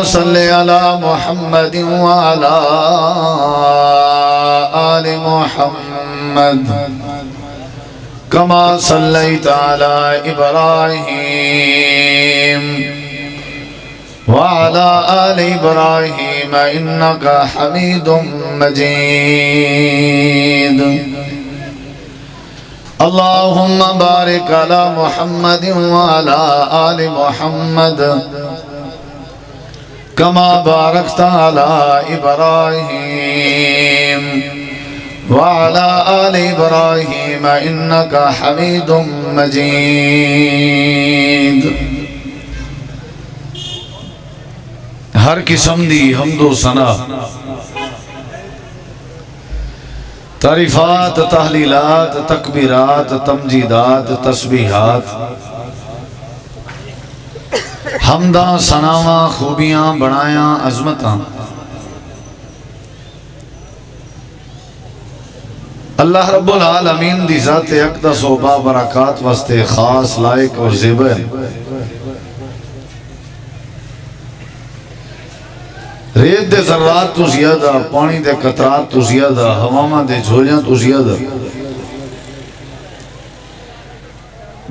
صلی علی محمد وعلی آل محمد کما صلیت علی ابراہیم وعلی آل ابراہیم انکا حمید مجید اللہم بارک علی محمد وعلی آل محمد كما باركت على إبراهيم وعلى آل إبراهيم إنك حميد مجيد ہر قسم دی حمد و ثنا تعریفات تحلیلات تکبیرات تمجیدات تسبیحات حمداں ثناواں خوبیاں بڑایاں عظمتاں اللہ رب العالمین دی ذات اقدس و بابرکات واسطے خاص لائق اور زیبہ ریت دے ذرات تو زیادہ پانی دے قطرات تو زیادہ ہواما دے جھولیاں تو زیادہ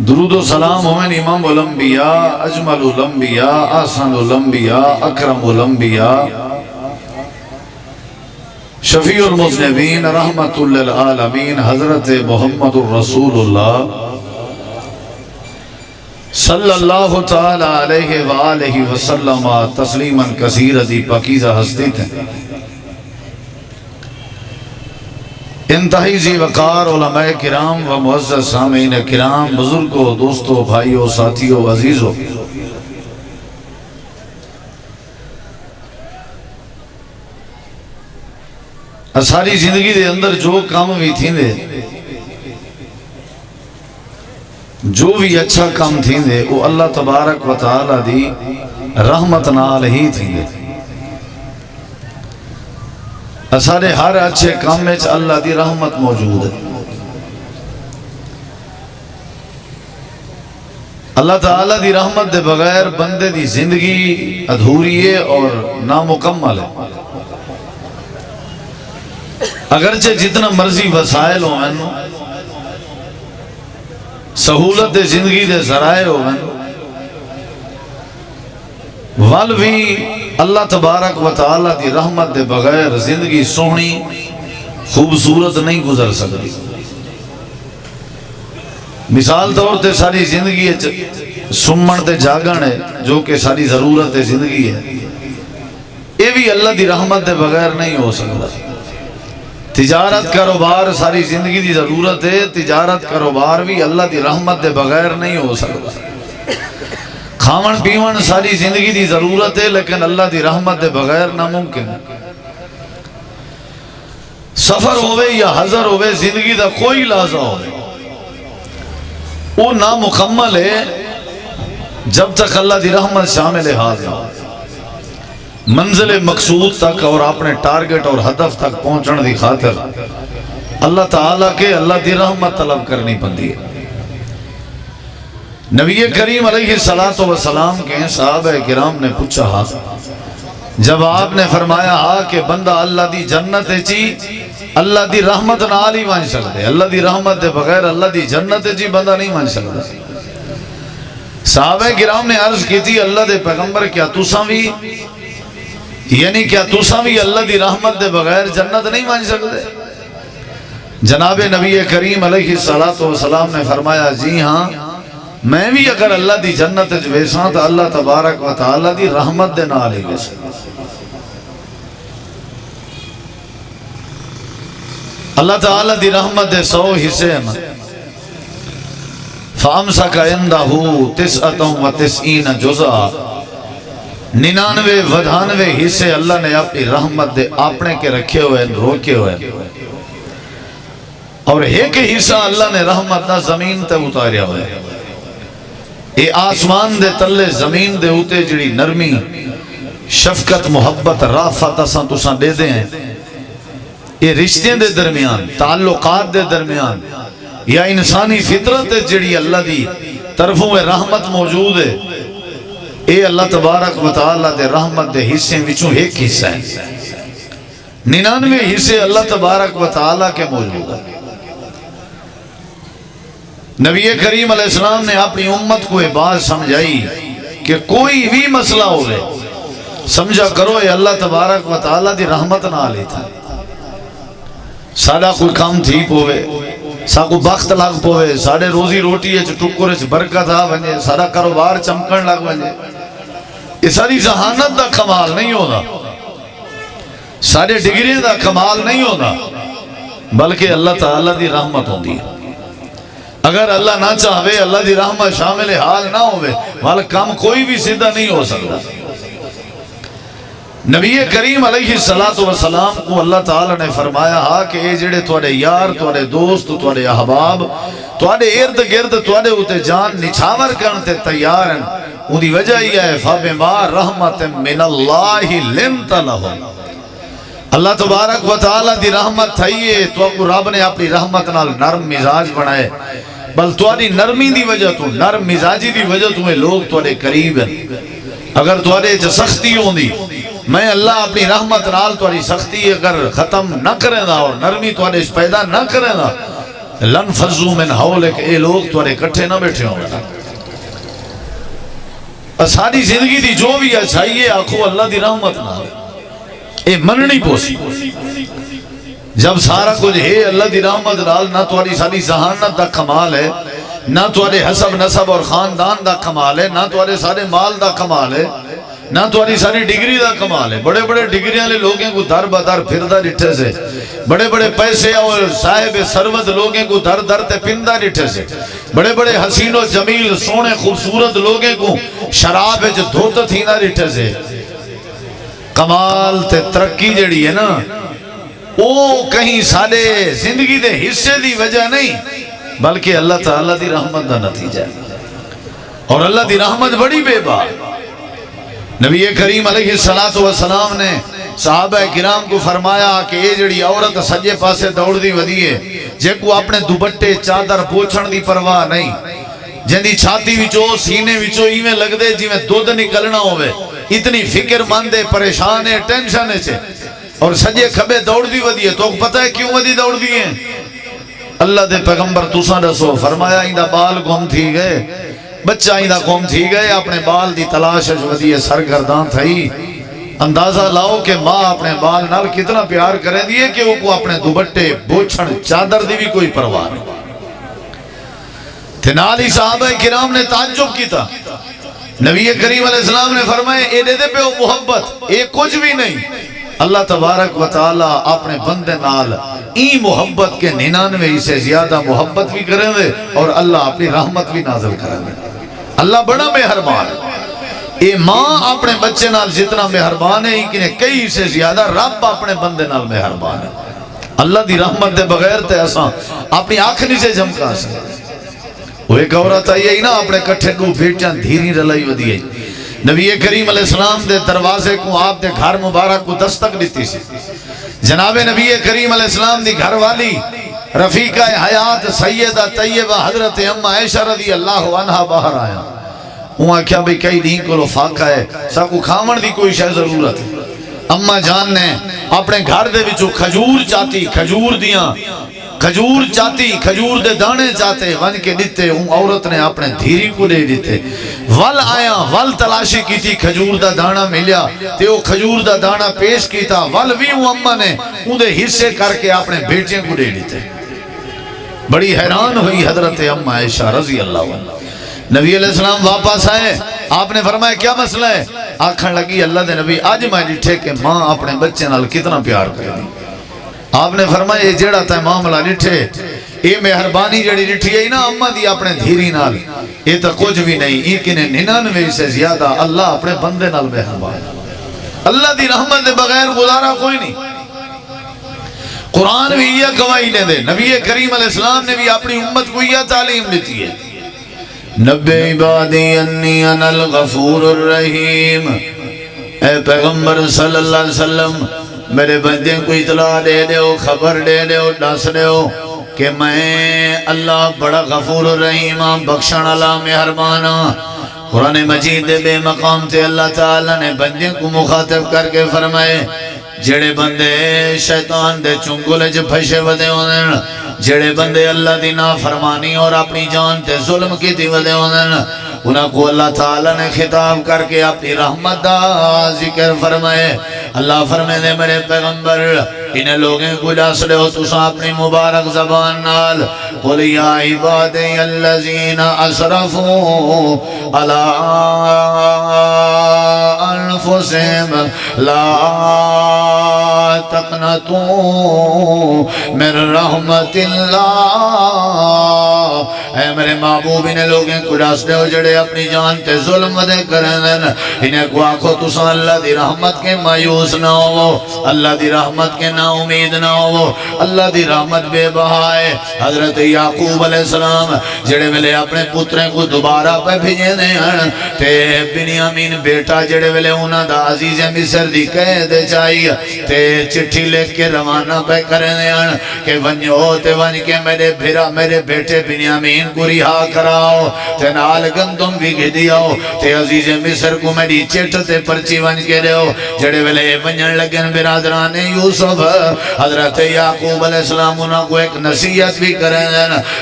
درود و سلام ہوئن امام الانبیاء اجمل الانبیاء آسان الانبیاء اکرم الانبیاء شفیع المذنبین رحمت للعالمین حضرت محمد الرسول اللہ صلی اللہ تعالی علیہ وآلہ وسلم تسلیما کثیر دی پاکیزہ ہستی تھے انتہائی زی وقار علماء کرام و معزز سامعین کرام بزرگوں دوستوں بھائیوں ساتھیوں عزیزوں ساری زندگی دے اندر جو کام بھی تھیں دے جو بھی اچھا کام تھیں دے وہ اللہ تبارک و تعالی دی رحمت نال ہی تھیں دے سارے ہر اچھے کام میں اللہ دی رحمت موجود ہے اللہ تعالیٰ دی رحمت دے بغیر بندے دی زندگی ادھوری ہے اور نامکمل ہے اگرچہ جتنا مرضی وسائل ہوئن سہولت دے زندگی دے ذرائع ہوئن وال بھی اللہ تبارک و تعالی دی رحمت دے بغیر زندگی سونی خوبصورت نہیں گزر سکتی مثال طور تے ساری زندگی سمن تے جاگن ہے جو کہ ساری ضرورت زندگی ہے یہ بھی اللہ دی رحمت دے بغیر نہیں ہو سکتا تجارت کاروبار ساری زندگی دی ضرورت ہے تجارت کاروبار بھی اللہ دی رحمت دے بغیر نہیں ہو سکتا کھاون پیون ساری زندگی دی ضرورت ہے لیکن اللہ دی رحمت دے بغیر ناممکن سفر ہوئے یا حضر ہوئے زندگی دا کوئی لازہ ہوئے وہ نامکمل ہے جب تک اللہ دی رحمت شامل حاضر منزل مقصود تک اور اپنے ٹارگٹ اور ہدف تک پہنچنے دی خاطر اللہ تعالیٰ کے اللہ دی رحمت طلب کرنی پندی ہے نبی کریم علیہ السلام کے صحابہ کرام نے پوچھا جب آپ نے فرمایا کہ بندہ اللہ دی جنت چی اللہ دی رحمت نال ہی مان سکتے اللہ دی رحمت دے بغیر اللہ دی جنت چی بندہ نہیں مان سکتا صحابہ کرام نے عرض کی تھی اللہ دے پیغمبر کیا تُساں بھی یعنی کیا تُساں بھی اللہ دی رحمت دے بغیر جنت نہیں مان سکتے جناب نبی کریم علیہ السلام نے فرمایا جی ہاں میں بھی اگر اللہ دی جنت ویساں تو اللہ تبارک و تعالی دی رحمت دے نال ہی ویساں اللہ تعالی دی رحمت دے 100 حصے ہیں فَأَمْسَكَ عِنْدَهُ 99 جُزْءً 99 حصے اللہ نے اپنی رحمت دے اپنے کے رکھے ہوئے روکے ہوئے اور ایک حصہ اللہ نے رحمت نہ زمین تے اتاریا ہوئے اے آسمان دے تلے زمین دے ہوتے جڑی نرمی شفقت محبت رافت اساں تساں دے دے ہیں یہ رشتے دے درمیان تعلقات دے درمیان یا انسانی فطرت جڑی اللہ دی طرفوں میں رحمت موجود ہے اے اللہ تبارک و تعالی دے رحمت دے حصے وچوں ایک حصہ ہے، 99 حصے اللہ تبارک و تعالی کے موجود ہیں۔ نبی کریم علیہ السلام نے اپنی امت کو یہ بات سمجھائی کہ کوئی بھی مسئلہ ہوئے سمجھا کرو یہ اللہ تبارک و تعالی دی رحمت نہ آلی تھا۔ ساڑا کوئی کام تھی پوے، ساڑا بخت لگ پوے، ساڑے روزی روٹی ہے ٹکر برکت آ بنے، ساڑا کاروبار چمکن لگ بنے، یہ ساری ذہانت دا کمال نہیں ہونا، سارے ڈگری دا کمال نہیں ہونا، بلکہ اللہ تعالیٰ دی رحمت ہوندی ہے۔ اگر اللہ نہ چاہوے، اللہ دی رحمت شامل حال نہ ہوئے، والا کام کوئی بھی سیدھا نہیں ہو سکتا۔ نبی کریم علیہ السلام کو اللہ تعالیٰ نے فرمایا ہا کہ اے جڑے توڑے یار، توڑے دوست، توڑے احباب، توڑے ارد گرد توڑے ہوتے جان نچھاور کرنتے تیار ہیں، ان دی وجہ یہ ہے فَبِمَا رَحْمَةٍ مِّنَ اللَّهِ لِنْتَ لَهُمْ۔ اللہ تبارک و تعالیٰ دی رحمت تھائیے تو اب رب نے اپنی رحمت نال نرم مزاج بنائے، بل توڑی نرمی دی وجہ تو، نرم مزاجی دی وجہ تو لوگ توڑے قریب ہیں۔ اگر توڑے جو سختی ہوں دی، میں اللہ اپنی رحمت نال توڑی سختی اگر ختم نہ کریں دا اور نرمی توڑے اس پیدا نہ کریں دا، لن فضو من حولک، اے لوگ توڑے کٹھے نہ بیٹھے ہوں گا۔ ساری زندگی دی جو بھی اچھائیے آنکھو اللہ دی رحمت نال، اے مننی پوسی۔ جب سارا کچھ ہے اللہ دی رحمت نال، نہ توڑی ساری ذہانت دا کمال ہے، نہ توڑے حسب نسب اور خاندان دا کمال ہے، نہ توڑے سارے مال دا کمال ہے، نہ توڑی ساری ڈگری دا کمال ہے۔ بڑے بڑے ڈگریاں لے لوگیں کو در بدر پھردہ رٹھے سے، بڑے بڑے پیسے اور صاحب ثروت لوگیں کو در در تے پندہ رٹھے سے، بڑے بڑے حسین و جمیل سونے خوبصورت لوگیں کو شراب جو دھوتا تھی نہ رٹھے سے۔ کمال تے ترقی جڑی ہے نا، وہ کہیں سارے زندگی دے حصے دی وجہ نہیں، بلکہ اللہ تعالیٰ دی رحمت دا نتیجہ ہے۔ اور اللہ دی رحمت بڑی بے بات۔ نبی کریم علیہ السلام نے صحابہ کرام کو فرمایا کہ یہ جڑی عورت سجے پاسے دوڑ دی ودیے، جے کو اپنے دوبٹے چادر پوچھن دی پرواہ نہیں، جن دی چھاتی وچو سینے وچو ایویں لگ دے جی میں دودھ نکلنا ہوئے، اتنی فکر مند ہے، پریشان ہے، ٹینشن ہے، اور سجے کھبے دوڑ دی ودیے۔ تو پتہ ہے کیوں ودی دوڑ دی ہیں؟ اللہ دے پیغمبر تُساں رسو فرمایا اندہ بال گم تھی گئے، بچہ اندہ گم تھی گئے، اپنے بال دی تلاش ودیے سرگردان تھئی۔ اندازہ لاؤ کہ ماں اپنے بال نال کتنا پیار کریں دیئے کہ وہ کو اپنے دوبٹے بوچھن چادر دی بھی کوئی پرواہ نہیں۔ تنالی صحابہ کرام نے تعجب کی تھا، نبی کریم علیہ السلام نے فرمائے اے دے دے پہ وہ محبت، اے کچھ بھی نہیں۔ اللہ تبارک و تعالیٰ اپنے بندے نال این محبت کے 99 سے زیادہ محبت بھی کریں دے اور اللہ اپنی رحمت بھی نازل کریں دے۔ اللہ بڑا مہربان ہے۔ اے ماں اپنے بچے نال جتنا مہربان ہے، ایکنے کئی سے زیادہ رب اپنے بندے نال مہربان ہے۔ اللہ دی رحمت دے بغیر تے ایسا اپنی آنکھ نہیں سے جھمکا سکے۔ وہ ایک عورت آئی ہے نا اپنے کٹھے کو بیٹیاں دھیری رلائی ودی ہے، نبی کریم علیہ السلام دے دروازے کو آپ دے گھر مبارک کو دستک دیتی سی۔ جناب نبی کریم علیہ السلام دی گھر والی رفیقہ حیات سیدہ طیبہ حضرت اما عائشہ رضی اللہ عنہ باہر آیا، وہاں کیا بھی کئی دین کو لفاقہ ہے، ساکو کھامن دی کوئی شے ضرورت ہے۔ اما جان نے اپنے گھر دے وچوں کھجور چاہتی، کھجور دیاں کھجور چاہتی، کھجور دے دانے چاہتے ون کے دیتے، ان عورت نے اپنے دھیری کو دے دیتے۔ ول آیا، ول تلاشی کی تھی، کھجور دا دانا ملیا تے وہ کھجور دا دانا پیش کی تھا، ول بھی وہ اممہ نے ان دے حصے کر کے اپنے بیٹیاں کو دے دیتے۔ بڑی حیران ہوئی حضرت اما عائشہ رضی اللہ عنہ۔ نبی علیہ السلام واپس آئے، آپ نے فرمایا کیا مسئلہ ہے؟ آکھن لگی اللہ دے نبی آج میں ڈٹھے کہ ماں اپنے بچے نال کتنا پیار کرے دی۔ آپ نے فرمایا یہ جیڑا تا معاملہ ڈٹھے، یہ مہربانی جڑی ڈٹھی ہے نا اماں دی اپنے دھیری نال، یہ تو کچھ بھی نہیں، ایکنے 99 سے زیادہ اللہ اپنے بندے نال مہربان۔ اللہ دی رحمت دے بغیر گزارا کوئی نہیں۔ قرآن بھی یہ گواہی نے دے، نبی کریم علیہ السلام نے بھی اپنی امت کو یہ تعلیم دیتی ہے، نبی عبادی انی انا الغفور الرحیم۔ اے پیغمبر صلی اللہ علیہ وسلم میرے بندے کو اطلاع دے دیو، خبر دے دیو، دس دیو کہ میں اللہ بڑا غفور الرحیم، بخشن اللہ مہربانا، قرآن مجید دے بے مقام تے اللہ تعالیٰ نے بندے کو مخاطب کر کے فرمائے جڑے بندے شیطان دے چنگل جو پھشے ودے ہونے جڑے بندے اللہ دی نافرمانی اور اپنی جان تے ظلم کی دی ودے ہونے انہاں کو اللہ تعالیٰ نے خطاب کر کے اپنی رحمت دا ذکر فرمائے اللہ فرمائے دے میرے پیغمبر انہیں لوگیں کو جاس لے ہو تسا اپنی مبارک زبان نال قُلْ يَا عِبَادِيَ الَّذِينَ أَسْرَفُوا عَلَىٰ أَنفُسِهِمْ لَا تَقْنَطُوا مِن رَحْمَتِ اللَّهِ اے میرے محبوب انہیں لوگیں کو جاس لے ہو جڑے اپنی جان تے ظلم دے کریں انہیں کو آنکھو تسا اللہ دی رحمت کے مایوس نہ ہو اللہ دی رحمت کے نا امید نہ ہو اللہ دی رحمت بے بہائے حضرت یعقوب علیہ السلام جڑے ملے اپنے پتریں کو دوبارہ پہ بھیجے دے ہیں تے بنیامین بیٹا جڑے ملے انہاں دا عزیز مصر دی قید چاہیے تے چٹھی لکھ کے روانہ پہ کریں دے ہیں کہ ونجو تے ونج کے میرے بھیرا میرے بیٹے بنیامین کو رہا کراؤ تے نال گندم بھی گھدیاؤ تے عزیز مصر کو میری چٹ تے پرچی ونج کے دے ہو جڑے ملے ونجن لگن برادران یوسف حضرت یعقوب علیہ السلام انہوں کو ایک نصیحت بھی کریں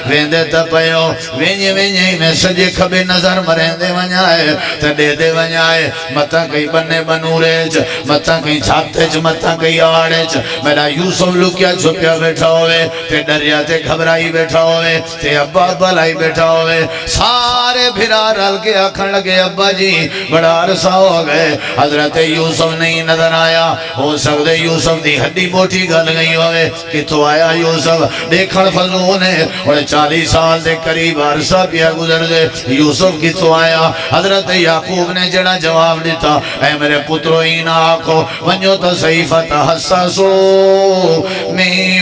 ویندے تپیو وینجے وینجے میں سجے کھبے نظر مرندے ونجائے تڑے دے ونجائے متا کئی بنے بنوریچ متا کئی چھاپتےچ متا کئی آڑیچ میرا یوسف لکیا چھپیا بیٹھا ہوئے تے ڈریا تے گھبرائی بیٹھا ہوئے تے ابا بلائی بیٹھا ہوئے سارے بھرا رل کے آکھن لگے ابا جی بڑا عرصہ ہو گئے حضرت یوسف نہیں نظر آیا ہو سکتے یوسف دی ہڈی بوٹی گل گئی ہوئے کہ تو آیا یوسف دیکھن فضون ہے اور 40 سال دے قریب عرصہ پیا گزر دے یوسف کی تو آیا حضرت یعقوب نے جڑا جواب دیتا اے میرے پترو اینا آکھو ونجو تا صحیفتا حساسو میں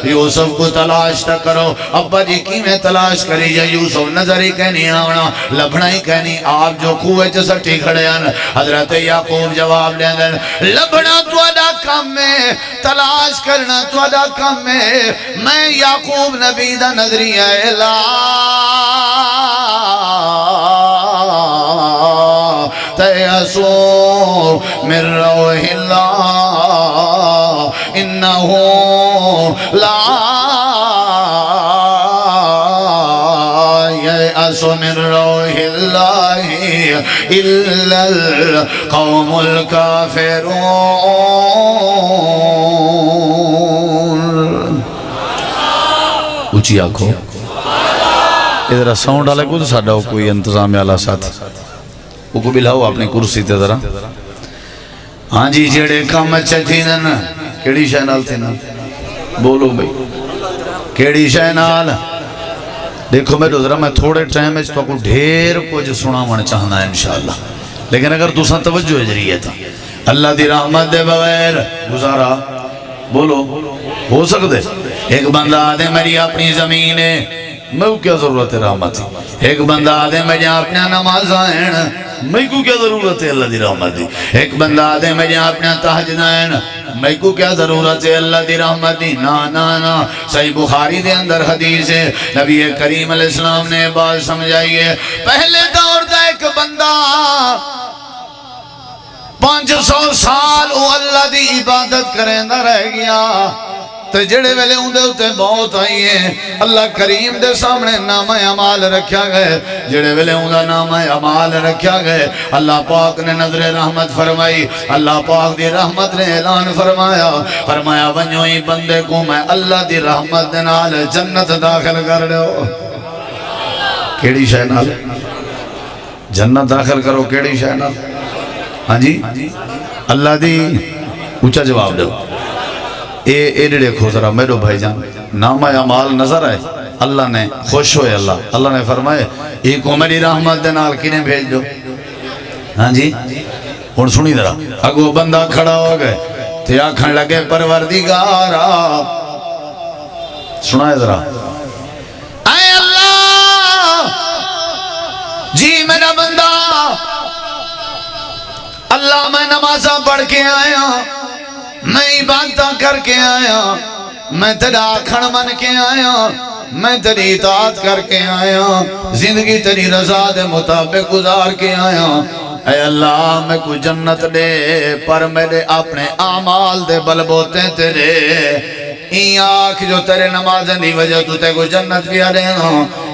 یوسف کو تلاش تا کرو ابا جی کی میں تلاش کری جا یوسف نظر ہی کہنی آونا لبنا ہی کہنی آپ جو کوئے چسٹی کھڑے ہیں حضرت یعقوب جواب لیں گے لبنا تو ادا کم میں تلاش کرنا تو ادا کم میں میں یعقوب نبی دا نظریہ لا تیسو من روح اللہ انہو لا ییأس من روح اللہ الا القوم الکافرون اچھی آنکھو ادھر ساؤنڈ آلے کو تو ساڑھا ہو کوئی انتظامی آلہ ساتھ وہ کو بھی لاؤ اپنی کرسی تے ذرا ہاں جی جڑے کام اچھا تھی نا کیڑی شہنال تھی نا بولو بھئی کیڑی شہنال دیکھو میرے ذرا میں تھوڑے ٹائم میں تو کو ڈھیر کو جو سنا من چاہنا ہے انشاءاللہ لیکن اگر دوسرا توجہ اجریہ تھا اللہ دی رحمت دے بغیر گزارا بولو ہو سکتے ایک بندہ آدھے میری اپنی زمین ہے میں کو کیا ضرورت ہے رحمت ایک بندہ آدھے میں جہاں اپنا نماز آئین میں کو کیا ضرورت ہے اللہ دی رحمت دی ایک بندہ آدھے میں جہاں اپنا تحجد آئین میں کو کیا ضرورت ہے اللہ دی رحمت دی نا نا نا صحیح بخاری دے اندر حدیث ہے نبی کریم علیہ السلام نے بات سمجھائیے پہلے دور دا ایک بندہ 500 سال وہ اللہ دی عبادت کریں نہ رہ گیا تے جڑے ویلے ہوں دے ہوتے موت آئی ہیں اللہ کریم دے سامنے نامہ عمال رکھیا گئے جڑے ویلے ہوں دا نامہ عمال رکھیا گئے اللہ پاک نے نظر رحمت فرمائی اللہ پاک دی رحمت نے اعلان فرمایا ونجو ہی بندے کو میں اللہ دی رحمت دے نال جنت داخل کر دے ہو کیڑی شے نال جنت داخل کرو کیڑی شے نال ہاں جی اللہ دی اونچا جواب دو اے دیکھو ذرا میرے بھائی جان نامہ اعمال نظر آئے اللہ نے خوش ہوئے اللہ نے فرمائے ایک میری رحمت دے نال کنے بھیج دو ہاں جی اور سنی ذرا اگو بندہ کھڑا ہو گئے تے آکھن لگے پروردگارا سنائے ذرا اے اللہ جی میرا بندہ اللہ میں نمازہ پڑھ کے آیا میں عبادتہ کر کے آیا میں تیرا آکھن من کے آیا میں تیری اطاعت کر کے آیا، زندگی تیری رضا دے مطابق گزار کے آیا، اے اللہ میں کوئی جنت دے، پر میرے اپنے اعمال دے بل بوتے تیرے، این آنکھ جو تیرے نمازیں دی وجہ تو تے کو جنت پیا دینا،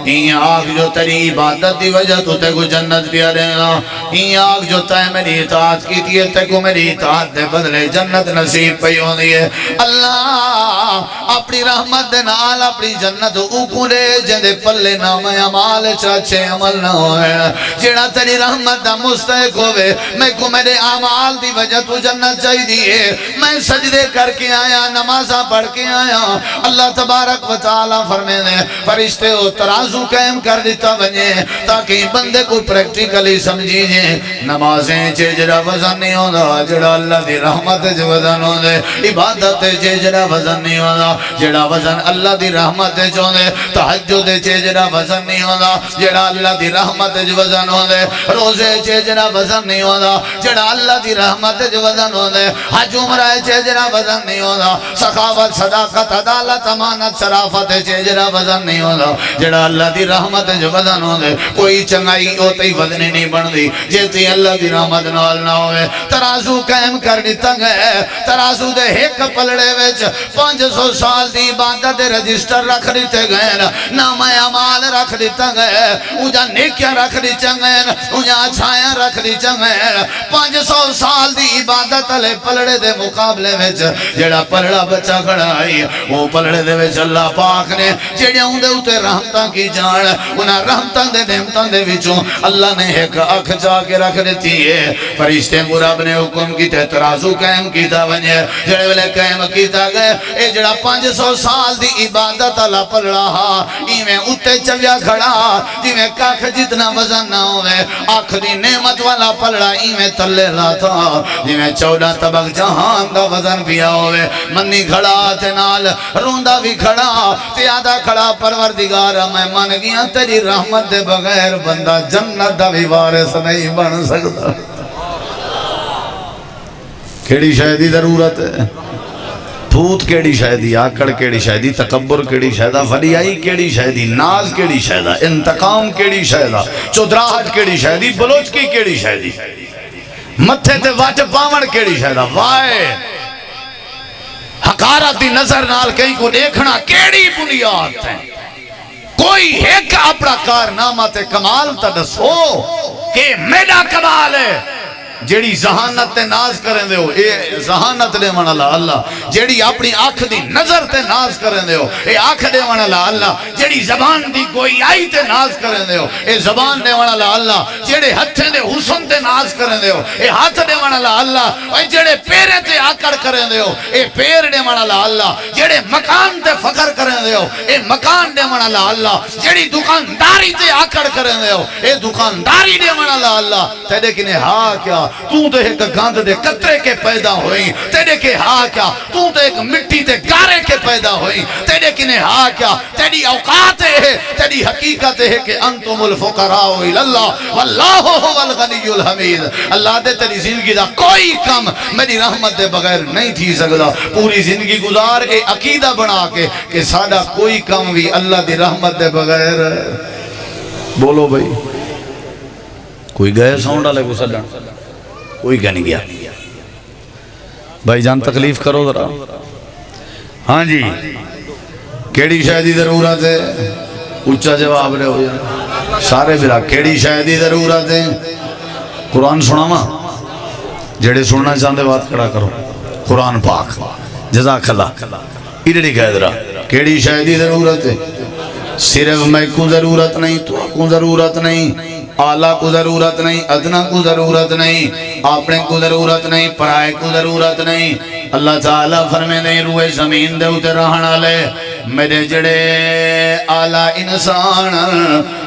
این آنکھ جو تیری عبادت دی وجہ تو تے کو جنت پیا دینا، این آنکھ جو تے میری اطاعت کی تھی تے کو میری اطاعت دے بدلے جنت نصیب پئی ہوندی ہے۔ اللہ اپنی رحمت دے نال اپنی جنت اوکوں دے جندے پلے نام اعمال چاچے عمل نہ ہوئے، جیڑا تیری رحمت دا مستحق ہوئے، میں کو میرے اعمال دی وجہ تو جنت چاہی دیئے، میں سجدے کر کے آیا، نمازہ پڑھ کے آیا، اللہ تبارک و تعالیٰ فرمینے فرشتے ہو ترازو قائم کر دیتا بنے تاکہ بندے کو پریکٹیکلی سمجھیجے، نمازیں جڑا وزن نہیں ہونا، جڑا اللہ دی رحمت جو وزن ہونے، عبادت جڑا وزن نہیں ہونا، جڑا وزن اللہ دی رحمت جو ہونے، تحجد جڑا وزن نہیں ہونا، جڑا اللہ دی رحمت جو وزن ہونے، روزے جڑا وزن نہیں ہونا، جڑا اللہ دی رحمت جو وزن ہونے، حج عمرہ جڑا وزن نہیں ہونا، سخاوت صداقت عدالت امانت شرافت جڑا وزن نہیں ہونا، جڑا اللہ دی رحمت جو وزن ہونے، کوئی چنگائی ہوتی وزن نہیں بن دی جیتی اللہ دی رحمت نال نہ ہوئے۔ ترازو قائم کر دیتا گئے، ترازو دے ایک پلڑے وچ 500 سال دی عبادت رجسٹر رکھ دیتے گئے، نام اعمال رکھ دیتا گئے، اونجا نیکیاں رکھ دیتا گئے، اونجا اچھائیاں رکھ دیتا گئے۔ 500 سال دی عبادت علی پلڑے دے مقابلے وچ جڑا پلڑا بچہ کھڑا آئی، وہ پلڑے دے وچ اللہ پاک نے جڑے ہوں دے اتے رحمتاں کی جان، انہاں رحمتاں دے نعمتاں دے وچوں اللہ نے ایک اکھ چاہ کے رکھ دیتی ہے۔ فرشتے کو رب نے حکم کیتے ترازو قائم کیتا بنے، جڑے ویلے قائم کیتا گئے، اے جڑا 500 سال دی عبادت اللہ پلڑا ہا، ایویں اتے چویا کھڑا، جیویں کاکھ جتنا وزن نہ ہوئے، آنکھ دی نعمت والا پلڑا ایویں تلے لا تھا، جیویں 14 طبق جہان دا وزن پیا ہوئے، منی کھڑا تے نال روندہ بھی کھڑا، تے آدھا کھڑا پروردگارہ میں من گیا تیری رحمت دے بغیر بندہ جنت دا بھی وارث نہیں بن سکتا۔ کیڑی شاہدی ضرورت ہے؟ پھوت کیڑی شاہدی، آکڑ کیڑی شاہدی، تکبر کیڑی شاہدہ، ولیائی کیڑی شاہدی، ناز کیڑی شاہدہ، انتقام کیڑی شاہدہ، چودراہٹ کیڑی شاہدی، بلوچکی کیڑی شاہدی، متھے تے واٹ پاون کیڑی شاہدہ، وائے حقارت دی نظر نال کہیں کو دیکھنا کیڑی بنیاد ہے؟ کوئی ایک اپنا کارنامہ تے کمال تا دسو کہ میرا کمال ہے، جیڑی ذہانت تے ناز کریں دے ہو، اے ذہانت دے من اللہ اللہ، جیڑی اپنی آنکھ دی نظر تے ناز کریں دے ہو، اے آنکھ دے من اللہ اللہ، جیڑی زبان دی گوئی آئی تے ناز کریں دے ہو، اے زبان دے من اللہ اللہ، جیڑے ہتھیں دے حسن تے ناز کریں دے ہو، اے ہاتھ دے من اللہ اللہ، اے جیڑے پیرے تے آکڑ کریں دے ہو، اے پیر دے من اللہ اللہ، جیڑے مکان تے فخر کریں دے ہو، اے مکان دے من اللہ اللہ، جیڑی دکانداری تے آکڑ کریں دے ہو، اے دکانداری دے من اللہ اللہ، تیرے کنے ہاں کیا تو تے ایک گاند دے قطرے کے پیدا ہوئی، تیرے کے ہاں کیا تو تے ایک مٹی دے گارے کے پیدا ہوئی، تیرے کنے ہاں کیا تیری اوقات ہے، تیری حقیقت ہے کہ انتم الفقراء الاللہ واللہ هو الغنی الحمید۔ اللہ دے تیری زندگی دا کوئی کم میری رحمت دے بغیر نہیں تھی سکتا، پوری زندگی گزار اے عقیدہ بنا کے کہ سادہ کوئی کم بھی اللہ دی رحمت دے بغیر۔ بولو بھئی، کوئی گئے ساؤنڈ آلے کو سڈن؟ کوئی کہہ نہیں گیا؟ بھائی جان تکلیف کرو ذرا۔ ہاں جی، کیڑی شاہدی ضرورت ہے؟ اچھا جواب رہے ہو جائے سارے برا، کیڑی شاہدی ضرورت ہے؟ قرآن سناما، جڑے سننا چاہتے بات کھڑا کرو، قرآن پاک، جزاک اللہ۔ ادھر کہہ درا کیڑی شاہدی ضرورت ہے؟ صرف میں کو ضرورت نہیں، تو کو ضرورت نہیں، آلہ کو ضرورت نہیں، ادنا کو ضرورت نہیں، اپنے کو ضرورت نہیں، پرائے کو ضرورت نہیں۔ اللہ تعالیٰ فرمے نہیں روئے زمین دے اتے رہنا لے میرے جڑے آلہ انسان،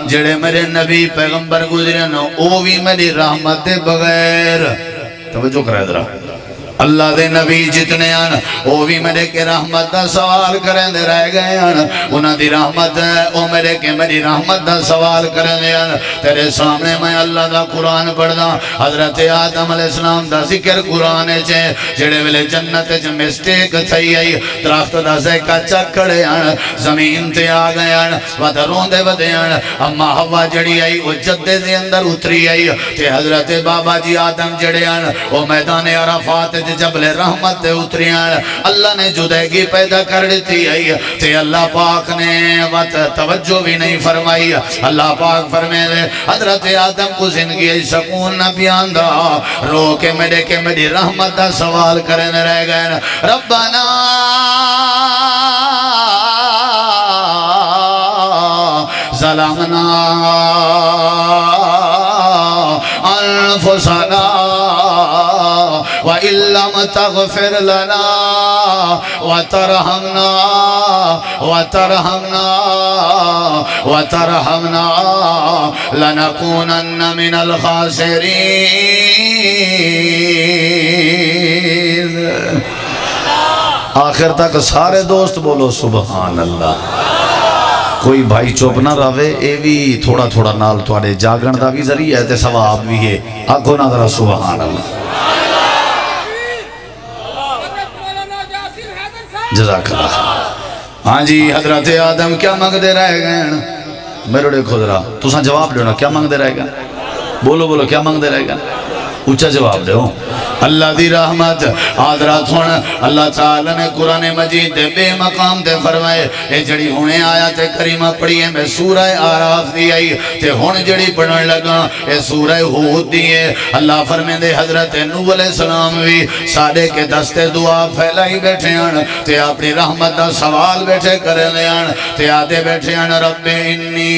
جڑے میرے نبی پیغمبر گزرے نا، او بھی میری رحمت دے بغیر، توجہ کرے درہ اللہ دے نبی جتنے ہیں وہ بھی میرے کے رحمت دا سوال کریں دے رہ گئے ہیں انہاں دی رحمت ہے وہ میرے کے میری رحمت دا سوال کریں دے ہیں تیرے سامنے میں اللہ دا قرآن پڑھ دا حضرت آدم علیہ السلام دا ذکر قرآن چھے جڑے ویلے جنت چھے مسٹیک تھئی آئی درخت دا سیکا چکڑے ہیں زمین تے آ گئے ہیں ودرون دے ودے ہیں اما ہوا جڑی آئی وہ جدے دے اندر اتری آئی تے حضرت بابا جی آدم جڑے ہیں وہ میدان عرفات جبل رحمت اتریاں اللہ نے جدیگی پیدا کر دیتی ہے تے اللہ پاک نے توجہ بھی نہیں فرمائی اللہ پاک فرمائے دے حضرت آدم کو زندگی سکون نہ بیان دا رو کے میری رحمت دا سوال کرنے رہ گئے ربنا ظلمنا انفسنا وَإِن لَّمْ تَغْفِرْ لَنَا وَتَرْحَمْنَا لَنَكُونَنَّ مِنَ الْخَاسِرِينَ آخر تک سارے دوست بولو سبحان اللہ کوئی بھائی چوپ نہ رہے اے بھی تھوڑا تھوڑا نال توڑے جاگن دا بھی ذریعہ ہے تے ثواب بھی ہے آگو نہ ذرا سبحان اللہ جزاک اللہ ہاں جی حضرت آدم کیا مانگ دے رہے گئے میرے دیکھو ذرا تساں جواب دینا کیا مانگ دے رہے گا بولو کیا مانگ دے رہے گا اچھا جواب دے اللہ دی رحمت حضرات ہونا اللہ تعالیٰ نے قرآن مجید دے بے مقام دے فرمائے اے جڑی ہونے آیات کریمہ پڑھی ہے میں سورہ آراف دی آئی تے ہونے جڑی پڑھنے لگا اے سورہ ہود دی ہے اللہ فرمائے دے حضرت نوح علیہ السلام بھی ساڑے کے دستے دعا پھیلائی بیٹھے ہیں تے اپنی رحمت دا سوال بیٹھے کرے لے ہیں تے آدھے بیٹھے ہیں رب انی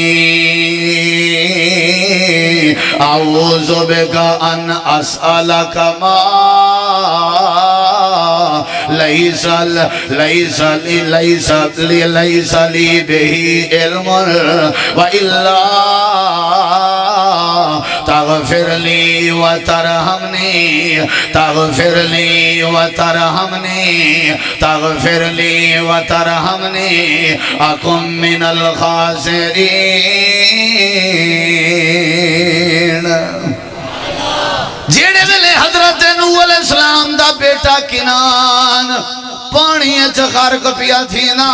اعوذ بکا ان اسألک ما ليس لي به علم وإلا تغفر لي وترحمني أكن من الخاسرين جیڑے ویلے حضرت نوح علیہ السلام دا بیٹا کنان پانی غرق پیا تھی نا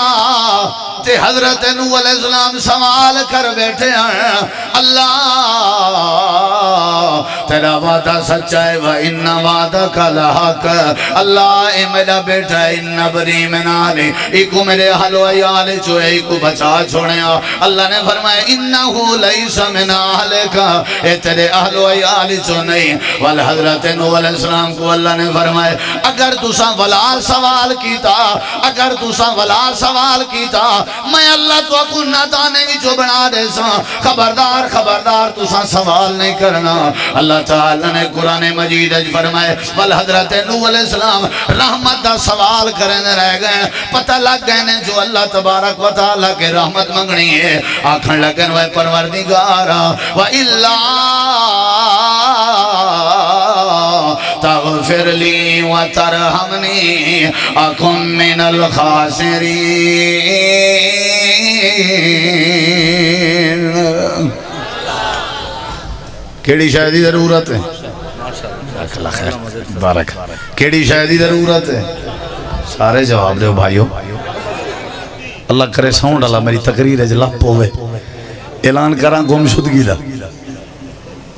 تے حضرت نوح علیہ السلام سوال کر بیٹھے ہیں اللہ تیرا وعدہ سچا ہے وَإِنَّ وَعْدَكَ لَحَقٌ اللہ اے میرا بیٹا اِنَّ بری من آلِ ایکو میرے اہل و عیال جو ایکو بچا چھوڑے اللہ نے فرمایا اِنَّهُ لَيْسَ مِنْ أَهْلِكَ اے تیرے اہل و عیال جو نہیں والحضرت نوح علیہ السلام کو اللہ نے فرمایا اگر تُساں ولال سوال کیتا اگر تُساں ولال سوال کیتا میں اللہ تو اکو نادانے بھی جو بنا دے ساں خبردار تُساں سوال نہیں کرنا اللہ تعالیٰ نے قرآن مجید فرمائے والحضرت نوح علیہ السلام رحمت دا سوال کرنے رہ گئے پتہ لگ گئے جو اللہ تبارک و تعالیٰ کے رحمت منگنی ہے آکھن لگن وہ پروردگارا وَإِلَّا تغفر لی وترحمنی اکن من الخاسرین کیڑی شاہدی ضرورت ہے بارک کیڑی شاہدی ضرورت ہے سارے جواب دے بھائیو اللہ کرے ساؤنڈ اللہ میری تقریر ہے جلپ ہوئے اعلان کران گم شدگی دا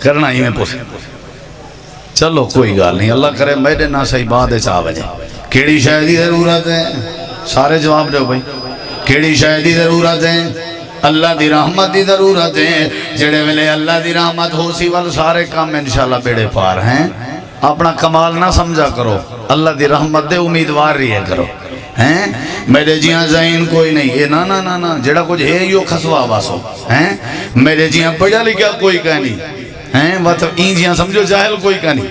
کرنا ہی میں پوسے چلو کوئی گال نہیں اللہ کرے میرے نہ صحیح بات ہے چاہ بجے کیڑی شاہدی ضرورت ہے سارے جواب دے بھائی کیڑی شاہدی ضرورت ہے اللہ دی رحمت دی ضرورت ہے جڑے ویلے اللہ دی رحمت ہو سی وال سارے کام انشاءاللہ بیڑے پار ہیں اپنا کمال نہ سمجھا کرو اللہ دی رحمت دے امیدوار رہے کرو ہیں میرے جیاں ذہین کوئی نہیں یہ نا جڑا کچھ ہے یو خسوا باسو ہیں میرے جیاں پڑھا لکھا کوئی کہنی ہیں مطلب این جیاں سمجھو جاہل کوئی کہنی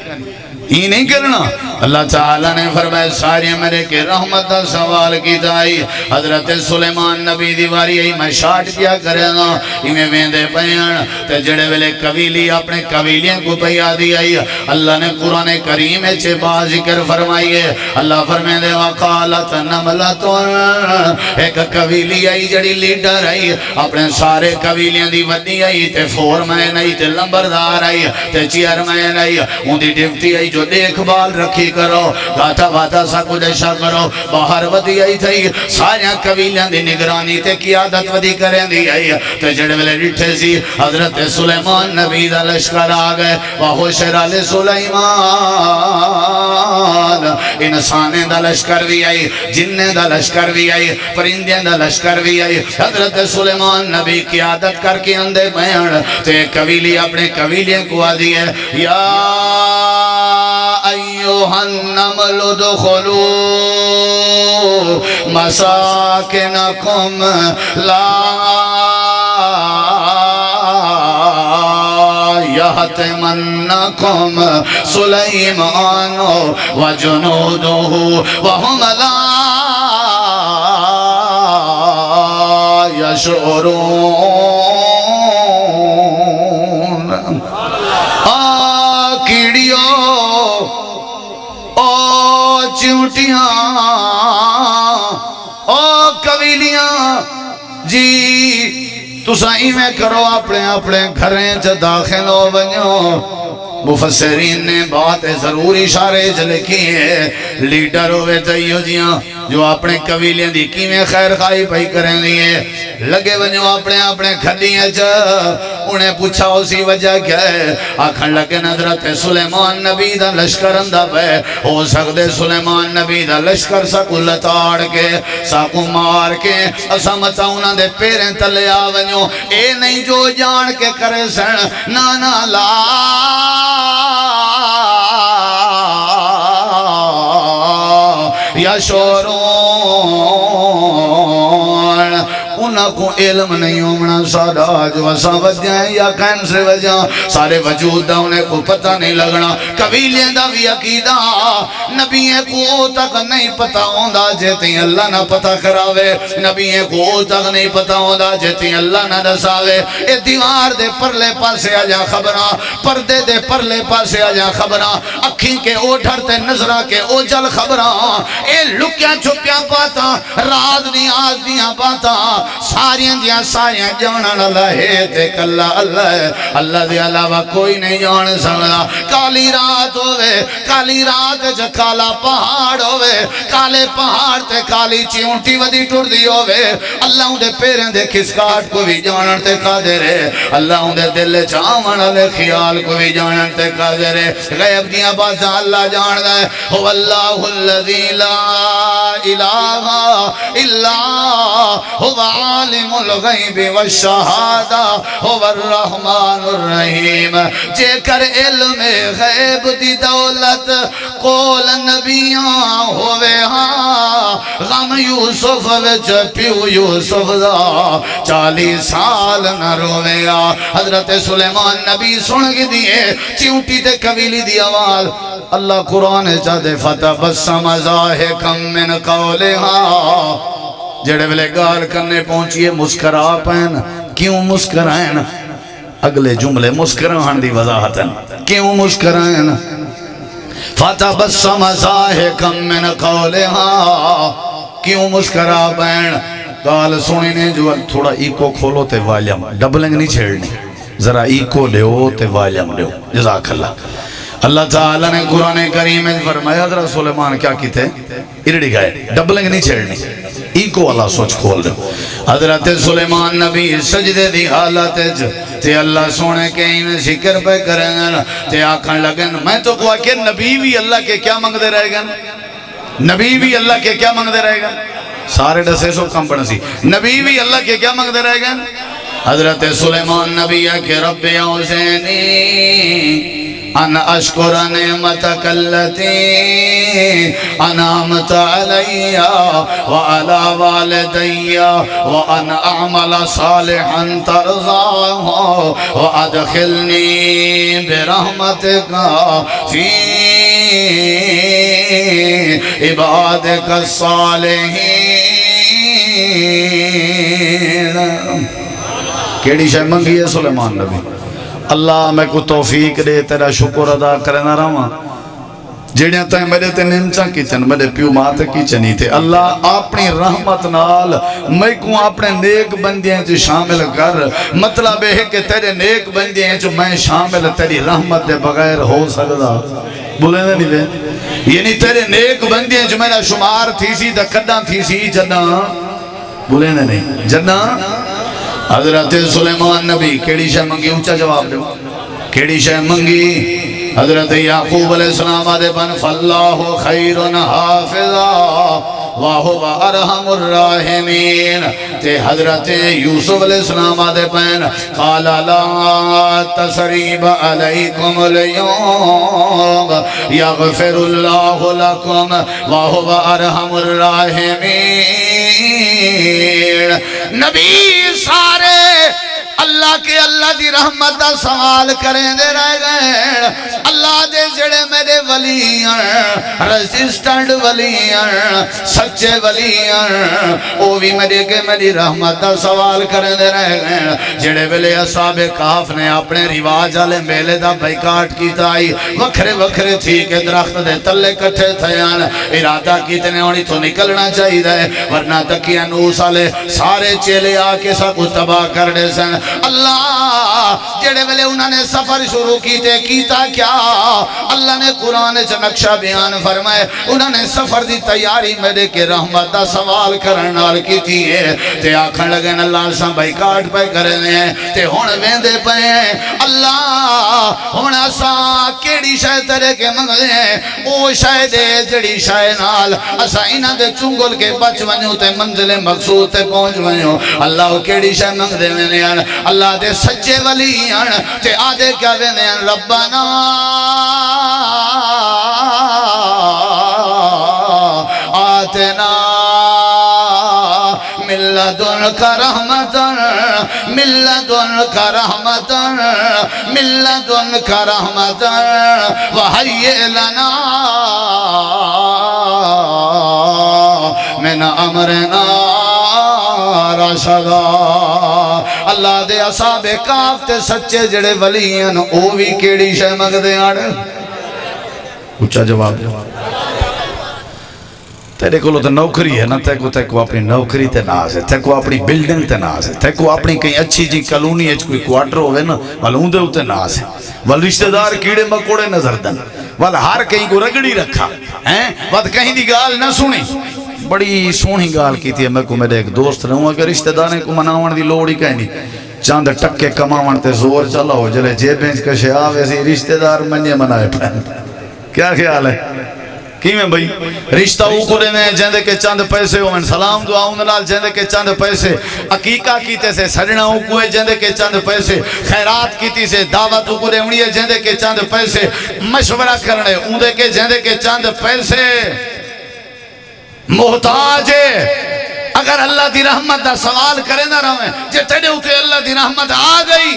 ہی نہیں کرنا. اللہ تعالیٰ نے فرمایا سارے میرے کے رحمت سوال کی تائی. حضرت سلیمان نبی دیواری آئی میں شاٹ کیا کرے گا ہمیں ویندے پیان تے جڑے ویلے قبیلی اپنے قبیلیاں کو پیا دی آئی. اللہ نے قرآن کریم چھے با ذکر فرمائیے. اللہ فرمائے دے وقالت نملتون ایک قبیلی آئی جڑی لیڈر آئی اپنے سارے قبیلیاں دی ودی آئی تے فورمین آئی تے لمبردار آئی تے chairman I in the duty آئی جو دیکھ بال رکھی کرو گاتا واتا سا کچھ ایشا کرو باہر ودی آئی تھی ساریاں قبیلیاں دی نگرانی تے قیادت ودی کریں دی آئی تے جڑے ویلے ڈٹھے سی حضرت سلیمان نبی دا لشکر آگئے وحشر علی سلیمان انسانے دا لشکر بھی آئی جننے دا لشکر بھی آئی پرندیں دا لشکر بھی آئی. حضرت سلیمان نبی قیادت کر کے اندے بیان تے قبیلی اپنے قبیلیاں کو آدھی ہے یا ایوہ النمل دخلو مساکنکم لا یحتمنکم سلیمان وجنودہ وہم لا یشعرون. کیڑیوں چیونٹیاں قبیلیاں جی تسائیں میں کرو اپنے اپنے گھریں چا داخل ہو بنیو. مفسرین نے بات ضرور اشارے لکھی ہے لیڈر ہوئے تیو جیاں جو اپنے قبیلیاں دی کیویں خیر خواہی پائی کریں دیئے لگے ونجو اپنے اپنے کھلیاں چا انہیں پوچھا اسی وجہ کیا ہے آکھن لگے حضرت سلیمان نبی دا لشکر اندہ پہ ہو سکتے سلیمان نبی دا لشکر ساکو لتاڑ کے ساکو مار کے اسا مچا انہاں دے پیریں تلے آونیو اے نہیں جو جان کے کرے سن نانا لا یا شورون انہاں کو علم نہیں ہومنا سادہ جو وسا وجہیں یا کین سے وجہ سارے وجود دا انہیں کو پتہ نہیں لگنا قبیلیں دا بھی عقیدہ نبییں کو تک نہیں پتہ ہوندہ جیتی اللہ نہ پتہ کراوے نبییں کو تک نہیں پتہ ہوندہ جیتی اللہ نہ دساوے اے دیوار دے پرلے پاسے آجا خبرہ پردے دے پرلے پاسے آجا خبرہ اکھیں کے او ڈھرتے نظرہ کے او جل خبرہ اے لکیاں چھپیاں پاتا رات نیاز دیاں پاتا ساریاں دیاں ساریاں جانن اللہ ہے تیک اللہ اللہ ہے اللہ دے علاوہ کوئی نہیں جان سکتا. کالی رات ہوئے کالی رات جا کالا پہاڑ ہوئے کالے پہاڑ تے کالی چیونٹی ودی ٹوڑ دی ہوئے اللہ ان دے پیریں دے کسکاٹ کو بھی جانن تے قادر ہے اللہ ان دے دل چاون علی خیال کو بھی جانن تے قادر ہے. غیب دیاں باتاں اللہ جان دے ہو اللہ الذی لا الہ الا هو عالم الغیب والشہادہ هو الرحمن الرحیم. جے کر علم غیب دی دولت قول نبیاں ہوئے ہاں غم یوسف وچ پیو یوسف دا 40 سال نہ روے ہاں. حضرت سلیمان نبی سن گی دیئے چیونٹی تے قبیلی دی آواز اللہ قرآن چاہتے فتبسم ضاحکم من قولہا جڑے ویلے گال کرنے پہنچیے مسکرا پین کیوں مسکرائن اگلے جملے مسکران دی وضاحت ہے کیوں مسکرائن فتبسم ضاحکم من قولہا کیوں مسکرا پین گال سنی نے جو تھوڑا ایکو کھولو تے والیم ڈبلنگ نہیں چھیڑنی ذرا ایکو لیو تے والیم لیو جزاک اللہ. اللہ تعالیٰ نے قرآن کریم میں فرمایا حضرت سلیمان کیا کی تھے ارڑی گئے ڈبلنگ نہیں چھیڑنی ایکو اللہ سوچ کھول دے. حضرت سلیمان نبی سجدے دی حالت تے اللہ سونے کے ان ذکر پہ کریں گا تے آکھن لگن میں تو کہا کہ نبی بھی اللہ کے کیا منگدے رہے گا نبی بھی اللہ کے کیا منگدے رہے گا سارے ڈسے سو کم پڑھن سی نبی بھی اللہ کے کیا منگدے رہے گا. حضرت سلیمان نبی ہے کہ رب اوزینی ان اشکر نعمتک اللتی انعمت علی وعلی والدی وان اعمل صالحا ترضاه وادخلنی برحمتک فی عبادک الصالحین. کیڑی شے منگی ہے سلیمان نبی؟ اللہ میں کو توفیق دے تیرا شکر ادا کرنا رہا جڑیاں تائیں میرے تے نمچا کی چن میرے پیو ماتے کی چنی تھے. اللہ اپنی رحمت نال میں کو اپنے نیک بندیاں جو شامل کر. مطلب ہے کہ تیرے نیک بندیاں جو میں شامل تیری رحمت دے بغیر ہو سکتا بولے نہیں بے یعنی تیرے نیک بندیاں جو میرا شمار تھی سی دا کداں تھی سی جنہ بولے نہیں جنہ. حضرت سلیمان نبی کیڑی شے منگی؟ اونچا جواب دو. کیڑی شے منگی؟ حضرت یعقوب علیہ السلام آدھے بن فاللہ خیر حافظا وَهُوَ أَرْحَمُ الراحمین. تے حضرت یوسف علیہ السلام آدھے بن قال لا تثریب علیکم اليوم یغفر اللہ لکم وَهُوَ أَرْحَمُ الراحمین. نبی سارے اللہ کے اللہ دی رحمت دا سوال کریں دے رہ گئے. اللہ دے جڑے میرے ولی ہیں رزسٹنڈ ولی ہیں سچے ولی ہیں وہ بھی میرے کے میری رحمت دا سوال کریں دے رہ گئے. جڑے ویلے اصحاب کہف نے اپنے رواج والے میلے دا بائیکاٹ کیتا آئی وکھرے وکھرے تھی کہ درخت دے تلے کٹھے تھیان ارادہ کیتنے ہونی تو نکلنا چاہیے دے ورنہ تکیہ نوس والے سارے چیلے آ کے سب کچھ تباہ کر دے سن. اللہ جڑے ویلے انہوں نے سفر شروع کیتے کیتا کیا؟ اللہ نے قرآن سے نقشہ بیان فرمائے. انہوں نے سفر دی تیاری میرے کے رحمت دا سوال کرنال کی تھی ہے تے آکھن لگے اللہ ساں بھائی کاٹ پہ کرنے ہیں تے ہون ویندے پہ ہیں. اللہ ہون اساں کیڑی شاہ ترے کے منگلے ہیں او شاہ دے جڑی شاہ نال اساں انہاں دے چنگل کے بچ ونیوں تے منزل مقصود تے پہنچ ونیوں. اللہ کیڑی شاہ منگ دے وینے ہیں اللہ دے سچے ولی ہیں تے آدھے کیا وینے ہیں ربنا آتنا من لدنک رحمتن من لدنک رحمتن من لدنک رحمتن وحیئ لنا من امرنا رشدا. اللہ دے اصحاب کہف تے سچے جڑے ولی ہیں او بھی کیڑی شے منگدے ہیں؟ اونچا جواب. تیرے کو تو نوکری ہے نا تے کو اپنی نوکری تے ناز ہے تے کو اپنی بلڈنگ تے ناز ہے تے کو اپنی کہیں اچھی جی کلونی ہے کوئی کوارٹر ہوئے نا والوں دے ہوتے ناز ہے وال رشتہ دار کیڑے مکوڑے نظر دن وال ہر کہیں کو رگڑی رکھا وال کہیں دی گال نہ سنی. بڑی سونی گال کی تھی میں کو میرے ایک دوست رہوں اگر رشتہ داریں کو مناون دی لوڑی کہیں نہیں چاند ٹکے کماون تے زور چلا ہو جلے جیبیں کشے آوے سی رشتہ دار منجے منائے پہن. کیا خیال ہے کی میں بھئی رشتہ اوکھڑے میں جیندے کے چند پیسے ہوئے سلام دعاؤں نلال جیندے کے چند پیسے عقیقہ کیتے سے سڑنا اوکھوئے جیندے کے چند پیسے خیرات کیتی سے دعوت اوکھڑے انہی جیندے کے چند پیسے مشورہ کرنے اوندے کے جیندے کے چند پیسے محتاج ہے. اگر اللہ دی رحمت دا سوال کرے نہ رہے جے تیرے ہوتے اللہ دی رحمت آ گئی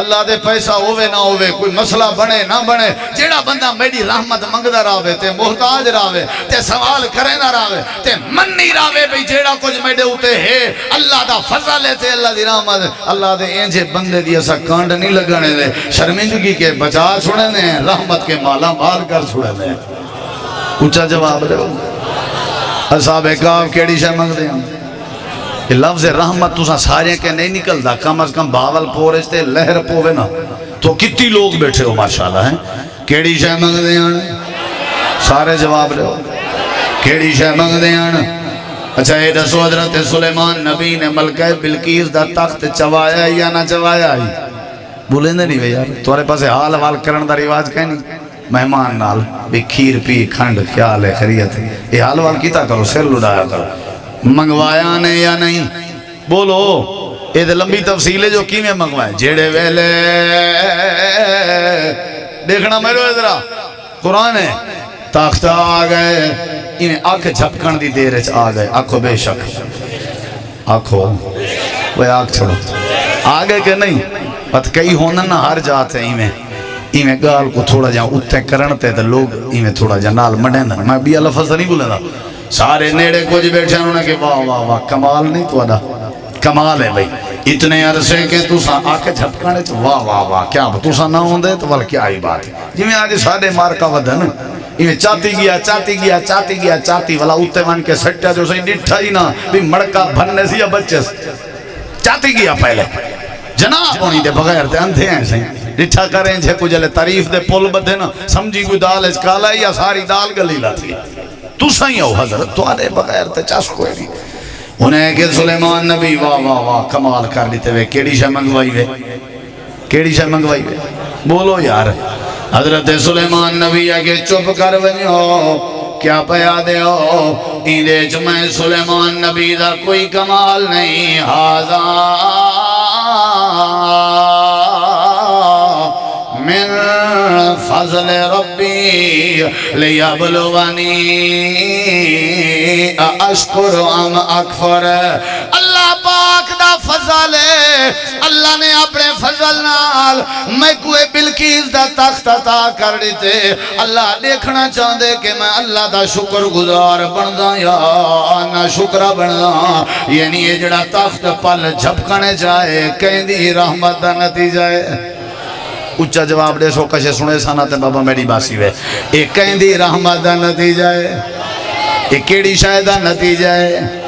اللہ دے پیسہ ہوئے نہ ہوئے کوئی مسئلہ بنے نہ بنے جیڑا بندہ میری رحمت منگدہ راوے تے محتاج راوے تے سوال کرے نہ راوے تے من نہیں راوے بھی جیڑا کچھ میڈے ہوتے ہے اللہ دا فضل لیتے اللہ دی رحمت اللہ دے اینجے بندے دی ایسا کانڈ نہیں لگانے دے شرمندگی کے بچا چھوڑے دیں رحمت کے مالا مال کر چھوڑے دیں. اونچا جواب دے اصحاب کہف کیڑی شے منگ دیں یہ لفظ رحمت تُسا سارے کے نہیں نکل دا کم از کم باول پورج تے لہر پوے نا تو کتنی لوگ بیٹھے ہو ماشاءاللہ ہیں کیڑی شے منگ دیں سارے جواب دے کیڑی شے منگ دیں. اچھا یہ دسو حضرت سلیمان نبی نے ملکہ بلقیس دا تخت چوایا یا نہ چوایا ہی بولیں دے نہیں بھئی یار تمہارے پاس حال حوال کرن دا رواج کہیں نہیں مہمان نال بھی کھیر پی کھنڈ خیال ہے خریت ہے یہ حال حوال کیتا کرو سر لڑایا کرو منگوایا نے یا نہیں بولو یہ لمبی تفصیل ہے جو کی میں منگوائے جیڑے ویلے دیکھنا میرے ادھرا قرآن ہے تاختہ آ گئے انہیں آنکھ جھپکن دی دیر آ گئے آنکھو بے شک آنکھو وہ آنکھ چھوڑو آگے کہ نہیں پت کئی ہونا نہ ہر جاتے ہیں میں ایویں گال کو تھوڑا جا اتنے کرنتے تو لوگ ایویں تھوڑا جا نال مڈیں دا میں بھی لفظ نہیں بولے دا سارے نیڑے کچھ بیٹھے انہوں نے کہ واہ واہ واہ کمال نہیں تو ادا کمال ہے بھئی اتنے عرصے کے تُسا آکے جھپکانے چ واہ واہ واہ کیا تُسا نہ ہوں دے تو بل کیا ہی بات ہے جی میں آج ساڑھے مارکا ودن ایویں چاہتی والا اتے ون کے سٹیا جو صحیح ڈٹھا ہی نا بھی مڑکا بھننے سی یا بچے چاہتی گیا پہلے جناب ہونی دے بغیر تے اندھے ہیں صحیح ڈٹھا کریں جھے کو جلے تعریف دے پول بدھے نا سمجھی کوئی دال اس کالا ہے یا ساری دال گلی لاتی تو صحیح ہو حضرت تو آدھے بغیر تے چاس کوئی نہیں انہیں کہ سلیمان نبی واہ واہ واہ کمال کر لیتے ہوئے کیڑی شاہ منگوائی ہوئے کیڑی شاہ منگوائی ہوئے بولو یار حضرت سلیمان نبی آگے چپ کر ونیو کیا پیا دے ہو ایندے میں سلیمان نبی دا کوئی کمال نہیں ہاذا من فضل ربی لیبلونی اشکر ام اکفر اللہ پاک دا فضل ہے اللہ نے اپنے فضل نال میں کوئی بلکیز دا تخت عطا کر دیتے اللہ دیکھنا چاہتے کہ میں اللہ دا شکر گزار بندا یا نہ شکرہ بندا یعنی یہ جڑا تخت پل جھپکنے جائے کہیں دی رحمت دا نتیجہ ہے اچھا جواب دے سو کشے سنے سانا تے بابا میری باسی وے ایک کہیں دی رحمت دا نتیجہ ہے ایک کیڑی شاید دا نتیجہ ہے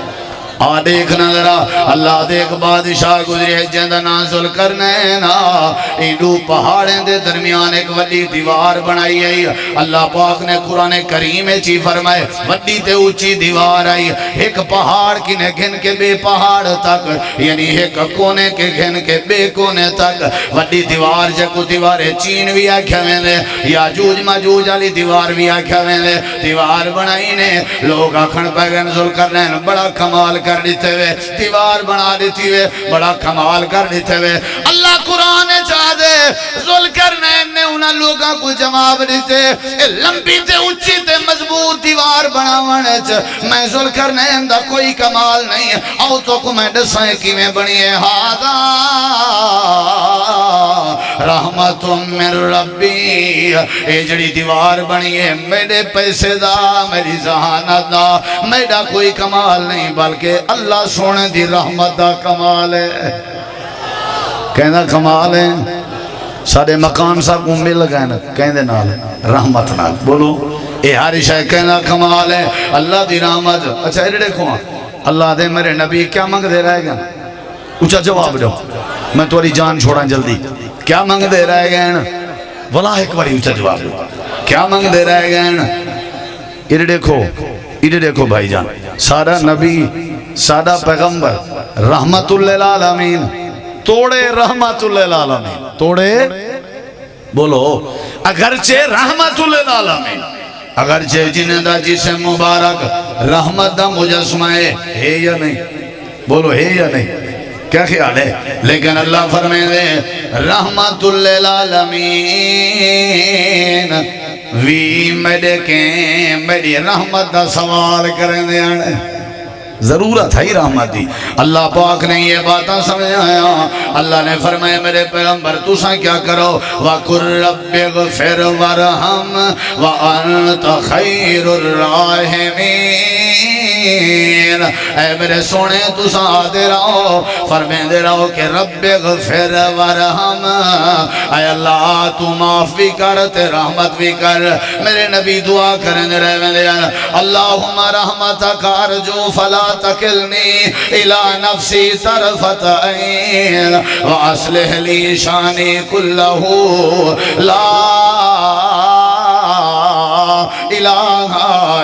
دیکھنا ذرا اللہ دیکھ بادشاہ گزری ہے جندہ نازل کرنے نا ایڈو پہاڑیں دے درمیان ایک وڈی دیوار بنائی ہے اللہ پاک نے قرآن کریم چی فرمائے وڈی تے اونچی دیوار آئی ایک پہاڑ کی نے گھن کے بے پہاڑ تک یعنی ایک کونے کے گھن کے بے کونے تک وڈی دیوار جکو دیوار چین بھی آکھا میں لے یاجوج ماجوج علی دیوار بھی آکھا میں لے دیوار بنائی نے لوگ آکھن پہ نزل کرنے بڑا کمال کر دیتے ہوئے دیوار بنا دیتی ہوئے بڑا کمال کر دیتے ہوئے اللہ قرآن چاہ دے ذوالقرنین نے انہاں لوگاں کو جواب دیتے لمبی تے اونچی تے مضبوط دیوار بناوانے میں ذوالقرنین دا کوئی کمال نہیں او تو کو میں دسائیں کی میں بنی ہے ہاذا رحمت من ربی اے جڑی دیوار بنی ہے میرے پیسے دا میری ذہانت دا میرا کوئی کمال نہیں بلکہ اللہ سونے دی رحمت دا کمال ہے کہنا کمال ہے سارے مقام صاحب کو مل گئے نا کہنے نال رحمت نال بولو اے ہاری شاہ کہنا کمال ہے اللہ دی رحمت اچھا ایڈے دیکھو اللہ دے میرے نبی کیا منگ دے رہے گا اچھا جواب دو میں توری جان چھوڑا جلدی کیا منگ دے رہے گا ولا ایک باری اچھا جواب دو کیا منگ دے رہے گا ایڈے دیکھو بھائی جان سارا نبی سادہ پیغمبر رحمت للعالمین توڑے رحمت للعالمین توڑے بولو اگرچہ رحمت للعالمین اگرچہ جنہ جسم مبارک رحمت دا مجسمہ ہے یا نہیں بولو ہے یا نہیں کیا خیال ہے لیکن اللہ فرمائے دے رحمت للعالمین وی میڈے کے میری رحمت دا سوال کریں دے آنے ضرورت ہے رحمت دی اللہ پاک نے یہ باتاں سمجھایا اللہ نے فرمایا میرے پیغمبر تو سا کیا کرو وَقُرْ رَبِّ اغْفِرْ وَارْحَمْ وَأَنْتَ خَيْرُ الرَّاحِمِينَ اے میرے سونے تو سا آدھے رہو فرمائے دے رہو کہ رب اغفر وَارْحَمْ اے اللہ تو معاف بھی کر تے رحمت بھی کر میرے نبی دعا کریں دے رہے اللہم رحمتک ارجو فلا تکلنی الى نفسی طرفت عین وَأَصْلِحْ لِي شَانِي كُلَّهُ لا الہ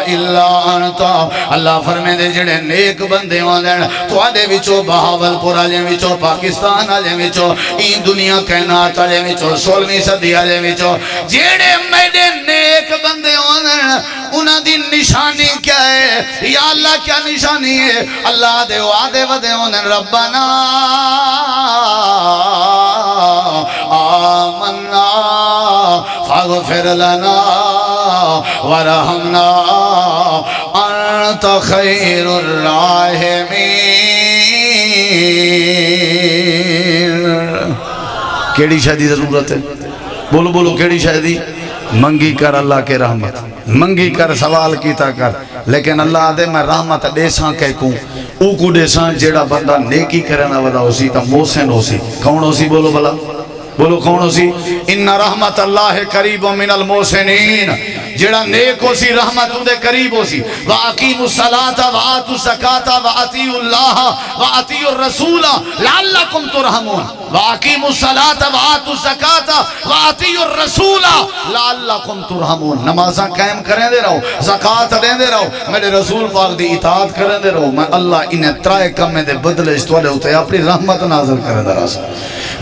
الا انت اللہ فرمائے دے جڑے نیک بندے ہوندے تو آدھے وچو بہاول پور آلے وچو پاکستان آلے وچو این دنیا کائنات آلے وچو 16ویں صدی آلے وچو جڑے میرے نیک بندے ہوندے انہاں دی نشانی کیا ہے یا اللہ کیا نشانی ہے اللہ دے وعدے ودے ہوندے ربنا آمنا فاغفر لنا ورحمنا انت خیر الراحمین کیڑی شادی ضرورت ہے بولو بولو کیڑی شاہدی منگی کر اللہ کے رحمت منگی کر سوال کیتا کر لیکن اللہ دے میں رحمت دے ساں کہ کوں او کو دے ساں جیڑا بندہ نیکی کرنا ودا ہو سی تا محسن ہو سی کون ہو سی بولو بلا بولو کون ہو سی ان رحمت اللہ قریب من المحسنین جیڑا نیک ہو سی رحمت دے قریب ہو سی وَأَقِيمُوا الصَّلَاةَ وَآتُوا الزَّكَاةَ وَأَطِيعُوا اللَّهَ وَأَطِيعُوا الرَّسُولَ لَعَلَّكُمْ تُرْحَمُونَ وَأَقِيمُوا الصَّلَاةَ وَآتُوا الزَّكَاةَ وَأَطِيعُوا الرَّسُولَ لَعَلَّكُمْ تُرْحَمُونَ نمازاں قائم کریں دے رہو زکاة دیں دے رہو میرے رسول پاک دی اطاعت کریں دے رہو میں اللہ انہیں ترائے کمیں دے بدلے اس توالے ہوتے اپنی رحمت نازل کریں دے رہا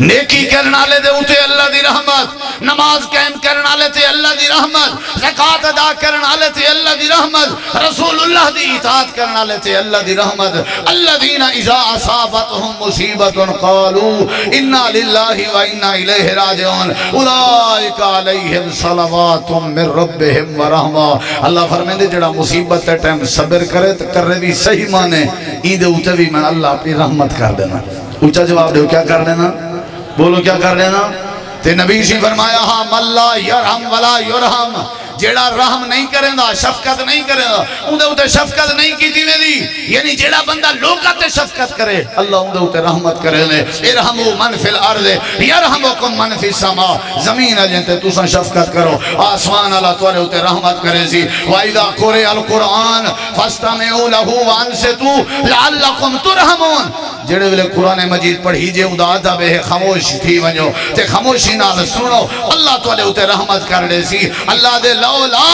نیکی کرنا لے دے ہوتے اللہ دی رحمت نماز قائم کرنا لے تے اللہ دی رحمت زکاة ادا کرنا لے تے اللہ دی رحمت رسول اللہ دی اطاعت کرنا لے تے اللہ دی رحمت الذین اذا اصابتهم مصیبت قالوا انا للہ و انا الیہ راجعون اولئک علیہم صلوات من ربہم و رحمہ اللہ فرمائے جڑا مصیبت تے ٹائم صبر کرے تو کر رہے بھی صحیح مانے ایدے ہوتے بھی میں اللہ اپنی رحمت کر دینا اونچا جواب دے کیا کر دینا بولو کیا کر لینا تے نبی سے فرمایا ہاں من لا یرحم ولا یرحم جیڑا رحم نہیں کریں دا شفقت نہیں کریں دا اندھے ہوتے شفقت نہیں کی دیوے دی یعنی جیڑا بندہ لوگا تے شفقت کرے اللہ اندھے ہوتے رحمت کرے لے ارحمو من فی الارض یرحمکم من فی السماء زمین جنتے تُسا شفقت کرو آسمان اللہ توارے ہوتے رحمت کرے سی وَإِذَا قُرِئَ الْقُرْآنِ فَاسْتَمِعُوا لَهُ وَأَنصِتُوا لَعَلَّكُمْ تُرْحَمُونَ جڑے ویلے قرآن مجید پڑھی جے ادا بے خاموش تھی ونجو تے خاموشی نال سنو اللہ توالے ہوتے رحمت کر لے سی اللہ دے لولا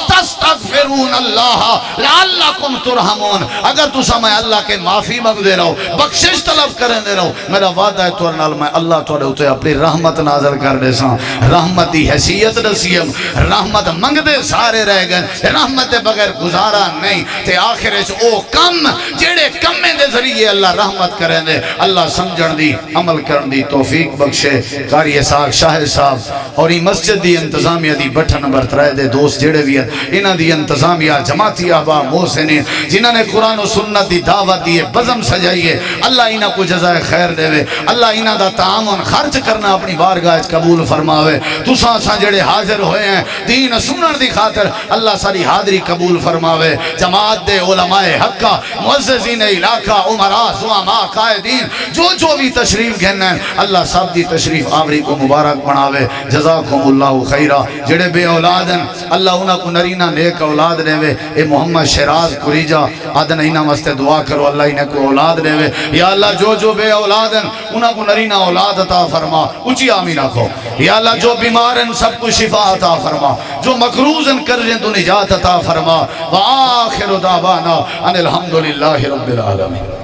تستغفرون اللہ لعلکم ترحمون اگر تو سمے اللہ کے معافی مانگ دے رہو بخشش طلب کریں دے رہو میرا وعدہ ہے تو نال میں اللہ توالے ہوتے اپنی رحمت نازل کر دے ساں رحمت دی حیثیت نسیم رحمت منگ دے سارے رہ گئے رحمت دے بغیر گزارا نہیں تے آخر او کم جڑے کم میں دے ذریعے اللہ رحمت کریں دے اللہ سمجھن دی عمل کرن دی توفیق بخشے قاری اسحاق شاہ صاحب اور یہ مسجد دی انتظامیہ دی بٹھن نمبر 3 دے دوست جڑے بھی ہیں انہاں دی انتظامیہ جماعتی آبا محسنین جنہاں نے قرآن و سنت دی دعوت دیئے بزم سجائیے اللہ انہاں کو جزائے خیر دے وے اللہ انہاں دا تعاون خرچ کرنا اپنی بارگاہ قبول فرماوے تساں ساں جڑے حاضر ہوئے ہیں دین سنن دی خاطر اللہ ساری حاضری قبول فرماوے جماعت دے علماء حقہ معززین علاقہ عمراء زعماء قائدین جو بھی تشریف گھننا ہے اللہ سب دی تشریف آوری کو مبارک بناوے جزاکم اللہ خیرہ جڑے بے اولاد ہیں اللہ انہاں کو نرینہ نیک اولاد دے وے اے محمد شیراز قریجہ آدن انہاں واسطے دعا کرو اللہ انہاں کو اولاد دے وے یا اللہ جو بے اولاد ہیں انہاں کو نرینہ اولاد عطا فرما اچھی آمین آکھو یا اللہ جو بیمار ہیں سب کو شفا عطا فرما جو مقروض ہیں قرضیں تو نجات عطا فرما وآخر دعوانا ان الحمدللہ رب العالمین